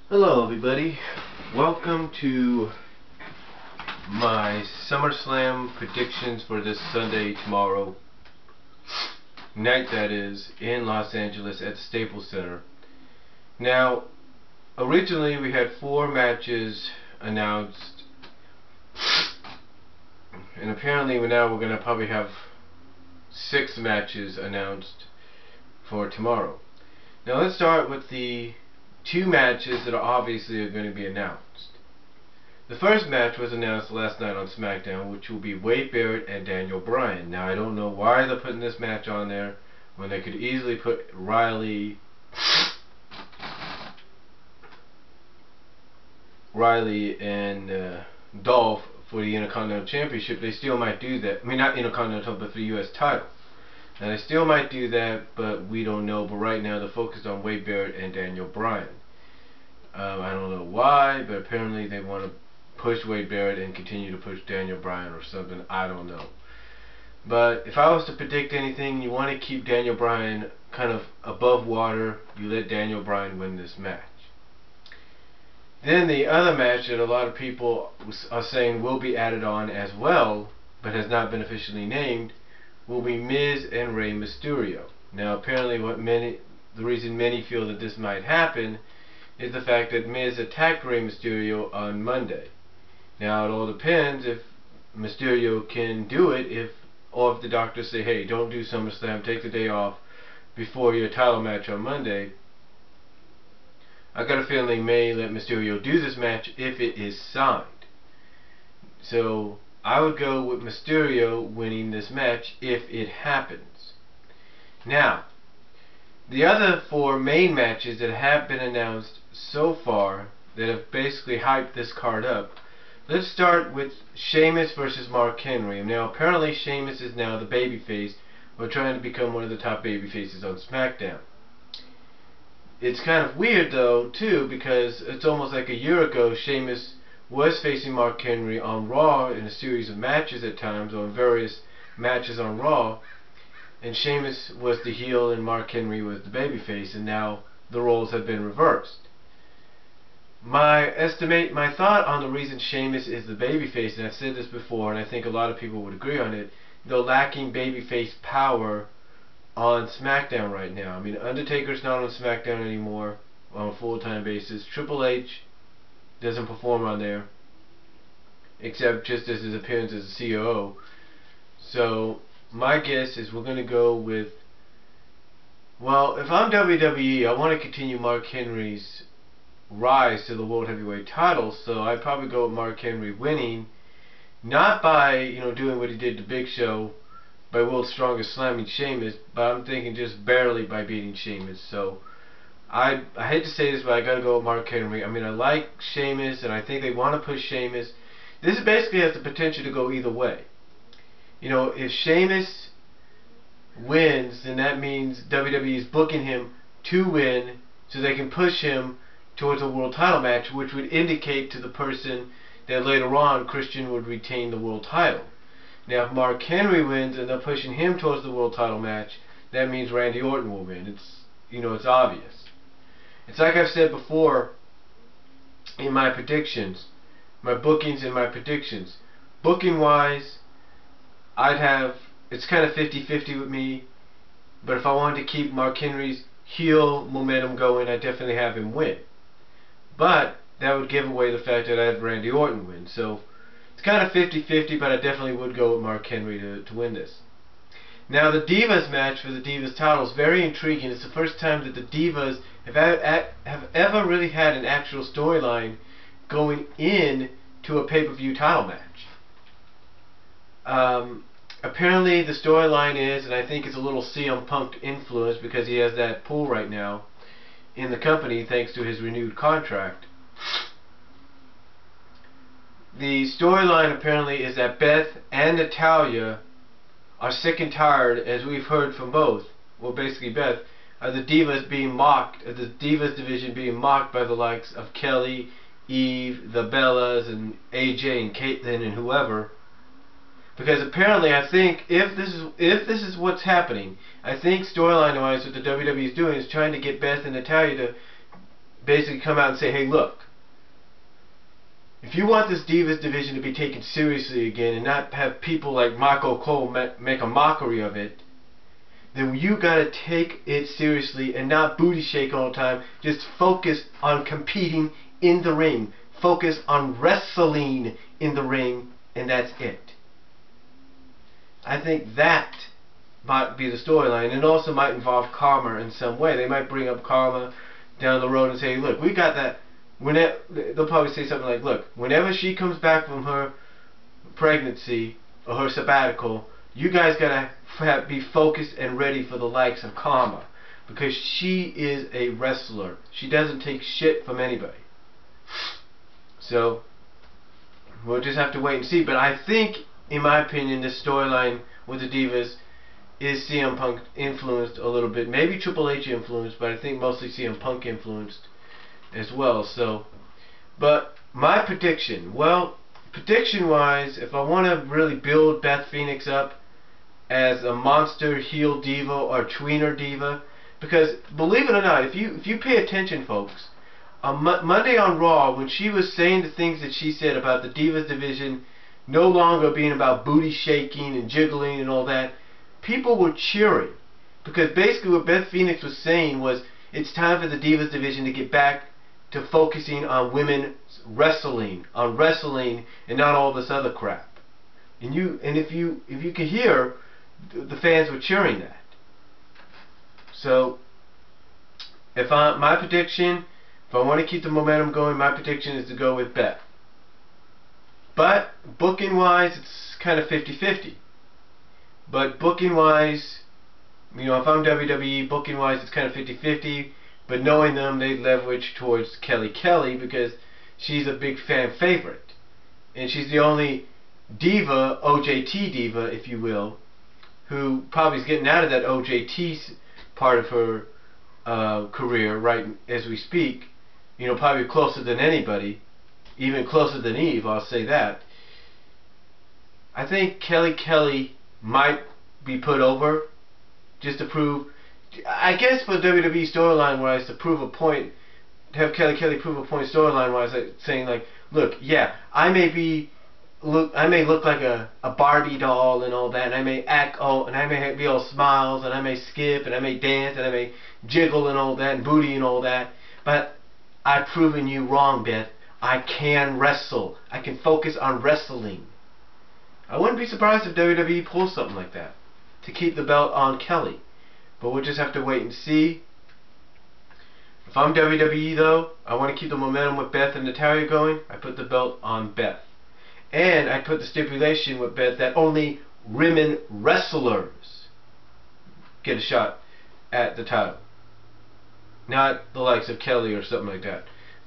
Hello everybody, welcome to my SummerSlam predictions for this Sunday, tomorrow night, that is, in Los Angeles at the Staples Center. Now, originally we had 4 matches announced, and apparently now we're going to probably have 6 matches announced for tomorrow. Now let's start with the 2 matches that are obviously going to be announced. The first match was announced last night on SmackDown, which will be Wade Barrett and Daniel Bryan. Now I don't know why they're putting this match on there when they could easily put Riley and Dolph for the Intercontinental Championship. They still might do that. I mean, not Intercontinental, but for the U.S. title. Now they still might do that, but we don't know. But right now they're focused on Wade Barrett and Daniel Bryan. I don't know why, but apparently they want to push Wade Barrett and continue to push Daniel Bryan or something. I don't know. But if I was to predict anything, you want to keep Daniel Bryan kind of above water. You let Daniel Bryan win this match. Then the other match that a lot of people are saying will be added on as well, but has not been officially named, will be Miz and Rey Mysterio. Now apparently the reason many feel that this might happen is the fact that Miz attacked Rey Mysterio on Monday. Now it all depends if Mysterio can do it, or if the doctors say, hey, don't do SummerSlam, take the day off before your title match on Monday. I got a feeling they may let Mysterio do this match if it is signed. So I would go with Mysterio winning this match if it happens. Now, the other 4 main matches that have been announced so far that have basically hyped this card up. Let's start with Sheamus versus Mark Henry. Now apparently Sheamus is now the babyface, or trying to become one of the top babyfaces on SmackDown. It's kind of weird though too, because it's almost like a year ago Sheamus was facing Mark Henry on Raw in a series of matches at times, or various matches on Raw, and Sheamus was the heel and Mark Henry was the babyface, and now the roles have been reversed. My thought on the reason Sheamus is the babyface, and I've said this before, and I think a lot of people would agree on it, they're lacking babyface power on SmackDown right now. I mean, Undertaker's not on SmackDown anymore on a full-time basis. Triple H doesn't perform on there, except just as his appearance as a COO. So my guess is we're going to go with, well, if I'm WWE, I want to continue Mark Henry's rise to the World Heavyweight title, so I'd probably go with Mark Henry winning, not by, doing what he did to Big Show, by World's Strongest slamming Sheamus, but I'm thinking just barely by beating Sheamus. So I hate to say this, but I gotta go with Mark Henry. I mean, I like Sheamus, and I think they want to push Sheamus. This basically has the potential to go either way. If Sheamus wins, then that means WWE is booking him to win, so they can push him towards a world title match, which would indicate to the person that later on Christian would retain the world title. Now if Mark Henry wins and they're pushing him towards the world title match, that means Randy Orton will win. It's obvious. It's like I've said before in my predictions, my bookings and my predictions. Booking wise, it's kind of 50-50 with me, but if I wanted to keep Mark Henry's heel momentum going, I'd definitely have him win. But that would give away the fact that I have Randy Orton win. So it's kind of 50-50, but I definitely would go with Mark Henry to win this. Now the Divas match for the Divas title is very intriguing. It's the first time that the Divas have ever really had an actual storyline going in to a pay-per-view title match. Apparently the storyline is, and I think it's a little CM Punk influence because he has that pull right now in the company thanks to his renewed contract. The storyline apparently is that Beth and Natalya are sick and tired, as we've heard from both, well basically Beth, of the Divas being mocked, of the Divas division being mocked by the likes of Kelly, Eve, the Bellas, and AJ and Caitlyn and whoever. Because apparently, I think if this is what's happening, I think storyline-wise what the WWE is doing is trying to get Beth and Natalya to basically come out and say, hey, look, if you want this Divas division to be taken seriously again and not have people like Michael Cole make a mockery of it, then you gotta take it seriously and not booty shake all the time. Just focus on competing in the ring. Focus on wrestling in the ring, and that's it. I think that might be the storyline, and it also might involve Karma in some way. They might bring up Karma down the road and say, look, we got that. They'll probably say something like, look, whenever she comes back from her pregnancy or her sabbatical, you guys gotta be focused and ready for the likes of Karma, because she is a wrestler. She doesn't take shit from anybody. So we'll just have to wait and see. But I think, in my opinion, this storyline with the Divas is CM Punk influenced a little bit. Maybe Triple H influenced, but I think mostly CM Punk influenced as well. So, but my prediction, well, prediction wise, if I want to really build Beth Phoenix up as a monster heel diva or tweener diva, because believe it or not, if you pay attention, folks, on Monday on Raw, when she was saying the things that she said about the Divas division no longer being about booty shaking and jiggling and all that, people were cheering, because basically what Beth Phoenix was saying was, it's time for the Divas division to get back to focusing on women wrestling, and not all this other crap. And if you could hear, the fans were cheering that. So, my prediction, if I want to keep the momentum going, my prediction is to go with Beth. But booking wise, it's kind of 50-50. But booking wise, if I'm WWE, booking wise, it's kind of 50-50. But knowing them, they leverage towards Kelly Kelly because she's a big fan favorite, and she's the only diva, OJT diva, if you will, who probably is getting out of that OJT part of her career right as we speak. Probably closer than anybody, even closer than Eve, I'll say that. I think Kelly Kelly might be put over just to prove, I guess for WWE storyline wise, to prove a point, to have Kelly Kelly prove a point storyline wise, like saying like, look, yeah, I may look like a Barbie doll and all that, and I may act and I may be all smiles, and I may skip, and I may dance, and I may jiggle and all that, and booty and all that, but I've proven you wrong, Beth. I can wrestle. I can focus on wrestling. I wouldn't be surprised if WWE pulls something like that to keep the belt on Kelly. But we'll just have to wait and see. If I'm WWE though, I want to keep the momentum with Beth and Natalya going. I put the belt on Beth. And I put the stipulation with Beth that only women wrestlers get a shot at the title. Not the likes of Kelly or something like that.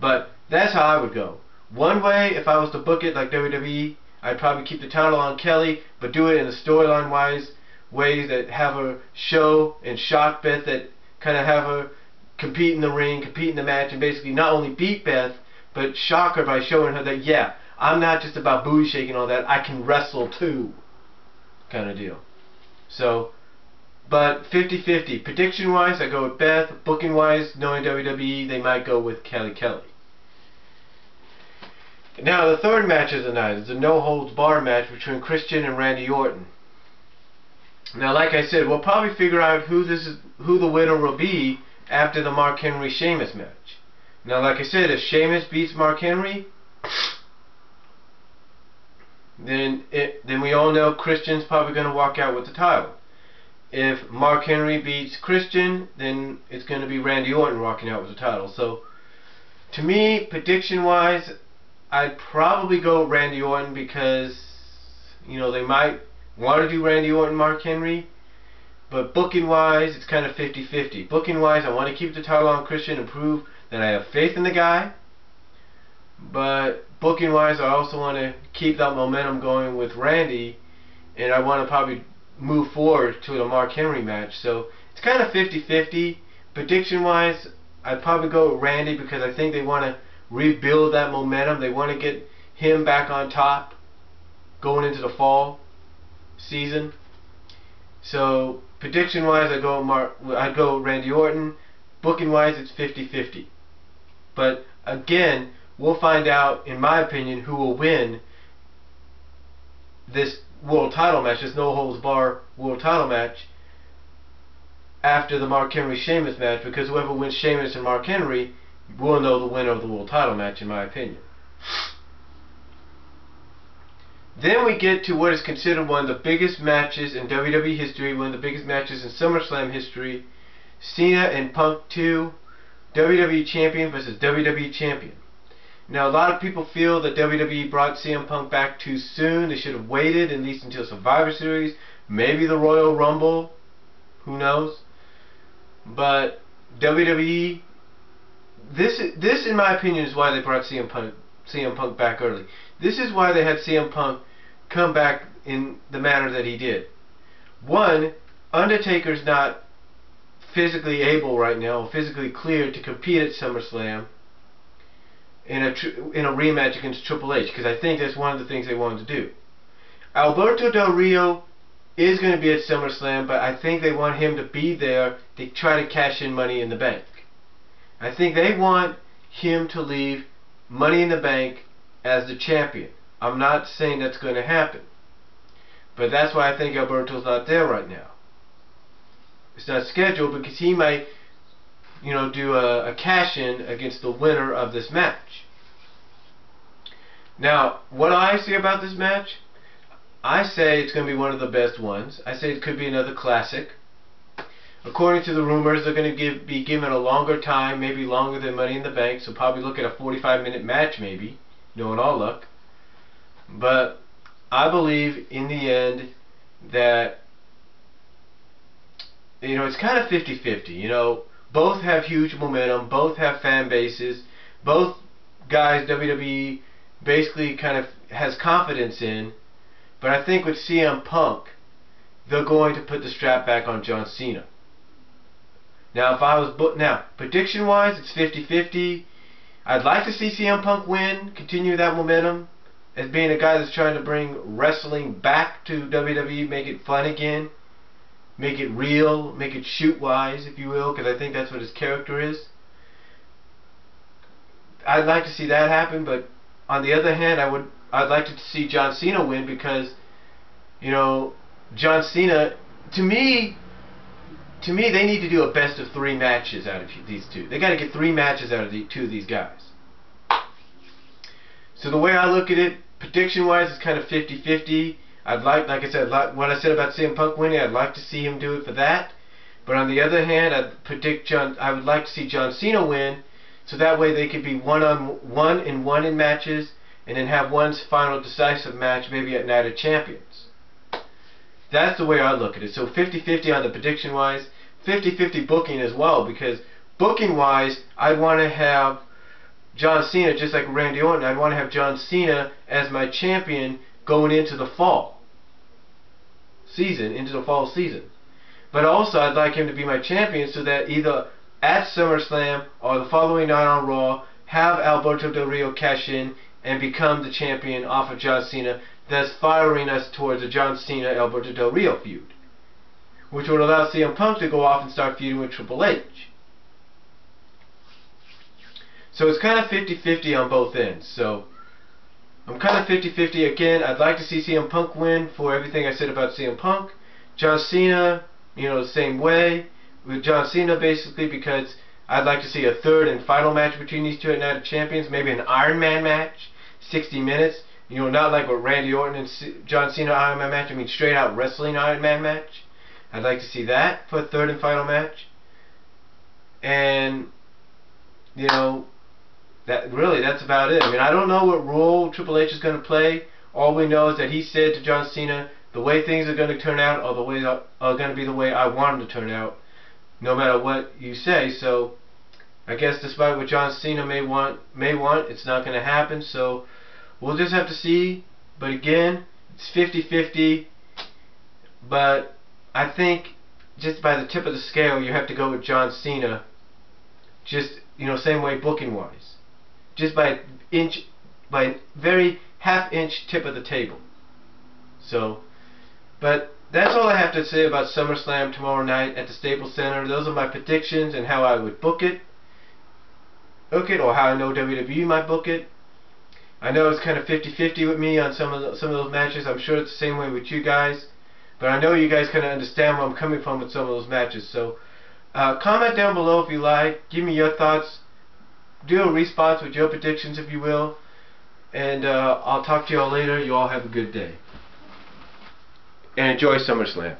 But that's how I would go. One way, if I was to book it like WWE, I'd probably keep the title on Kelly, but do it in a storyline wise ways that have her show and shock Beth, that kind of have her compete in the ring, compete in the match, and basically not only beat Beth, but shock her by showing her that, yeah, I'm not just about booty shaking and all that, I can wrestle too, kind of deal. So, but 50-50. Prediction wise, I go with Beth. Booking wise, knowing WWE, they might go with Kelly Kelly. Now the third match of the night is a no-holds-barred match between Christian and Randy Orton. Now, like I said, we'll probably figure out who the winner will be after the Mark Henry Sheamus match. Now, like I said, if Sheamus beats Mark Henry, then we all know Christian's probably going to walk out with the title. If Mark Henry beats Christian, then it's going to be Randy Orton walking out with the title. So, to me, prediction-wise, I'd probably go Randy Orton because, they might want to do Randy Orton, Mark Henry. But booking-wise, it's kind of 50-50. Booking-wise, I want to keep the title on Christian and prove that I have faith in the guy. But booking-wise, I also want to keep that momentum going with Randy. And I want to probably move forward to the Mark Henry match. So it's kind of 50-50. Prediction-wise, I'd probably go with Randy because I think they want to rebuild that momentum. They want to get him back on top going into the fall season. So prediction-wise, I'd go Randy Orton. Booking-wise, it's 50-50. But again, we'll find out, in my opinion, who will win this world title match, this no holds bar world title match, after the Mark Henry Sheamus match, because whoever wins Sheamus and Mark Henry will know the winner of the world title match, in my opinion. Then we get to what is considered one of the biggest matches in WWE history, one of the biggest matches in SummerSlam history. Cena and Punk 2, WWE Champion versus WWE Champion. Now, a lot of people feel that WWE brought CM Punk back too soon. They should have waited at least until Survivor Series, maybe the Royal Rumble, who knows. But WWE, this in my opinion is why they brought CM Punk back early. This is why they had CM Punk come back in the manner that he did. One, Undertaker's not physically able right now, physically cleared to compete at SummerSlam in a rematch against Triple H, because I think that's one of the things they wanted to do. Alberto Del Rio is going to be at SummerSlam, but I think they want him to be there to try to cash in Money in the Bank. I think they want him to leave Money in the Bank as the champion. I'm not saying that's going to happen, but that's why I think Alberto's not there right now. It's not scheduled because he might, do a cash-in against the winner of this match. Now, what do I say about this match? I say it's going to be one of the best ones. I say it could be another classic. According to the rumors, they're going to be given a longer time, maybe longer than Money in the Bank, so probably look at a 45-minute match maybe, knowing all luck. But I believe in the end that it's kind of 50-50. Both have huge momentum, both have fan bases, both guys WWE basically kind of has confidence in. But I think with CM Punk, they're going to put the strap back on John Cena. Now, prediction-wise, it's 50-50. I'd like to see CM Punk win, continue that momentum, as being a guy that's trying to bring wrestling back to WWE, make it fun again, make it real, make it shoot-wise, if you will, because I think that's what his character is. I'd like to see that happen, but on the other hand, I'd like to see John Cena win because, John Cena, to me, they need to do a best of 3 matches out of these two. They got to get 3 matches out of two of these guys. So the way I look at it, prediction-wise, it's kind of 50-50. Like I said, what I said about CM Punk winning, I'd like to see him do it for that. But on the other hand, I would like to see John Cena win, so that way they could be one in matches, and then have one final decisive match, maybe at Night of Champions. That's the way I look at it. So 50-50 on the prediction-wise, 50-50 booking as well, because booking-wise, I'd want to have John Cena, just like Randy Orton, I'd want to have John Cena as my champion going into the fall season. But also, I'd like him to be my champion so that either at SummerSlam or the following night on Raw, have Alberto Del Rio cash in and become the champion off of John Cena, thus firing us towards a John Cena-Alberto Del Rio feud, which would allow CM Punk to go off and start feuding with Triple H. So it's kind of 50-50 on both ends. So I'm kind of 50-50 again. I'd like to see CM Punk win for everything I said about CM Punk. John Cena, the same way. With John Cena, basically, because I'd like to see a third and final match between these two at Night of Champions. Maybe an Iron Man match, 60 minutes. Not like what Randy Orton and John Cena Iron Man match. I mean, straight out wrestling Iron Man match. I'd like to see that for a third and final match. And, that's about it. I mean, I don't know what role Triple H is going to play. All we know is that he said to John Cena, the way things are going to turn out are going to be the way I want them to turn out, no matter what you say. So I guess despite what John Cena may want, it's not going to happen. So we'll just have to see. But again, it's 50-50. But I think just by the tip of the scale, you have to go with John Cena. Just same way booking wise. Just by very half-inch tip of the table. So, but that's all I have to say about SummerSlam tomorrow night at the Staples Center. Those are my predictions and how I would book it. book it, or how I know WWE might book it. I know it's kind of 50-50 with me on some of those matches. I'm sure it's the same way with you guys, but I know you guys kind of understand where I'm coming from with some of those matches. So comment down below if you like. Give me your thoughts. Do a response with your predictions, if you will. And I'll talk to you all later. You all have a good day. And enjoy SummerSlam.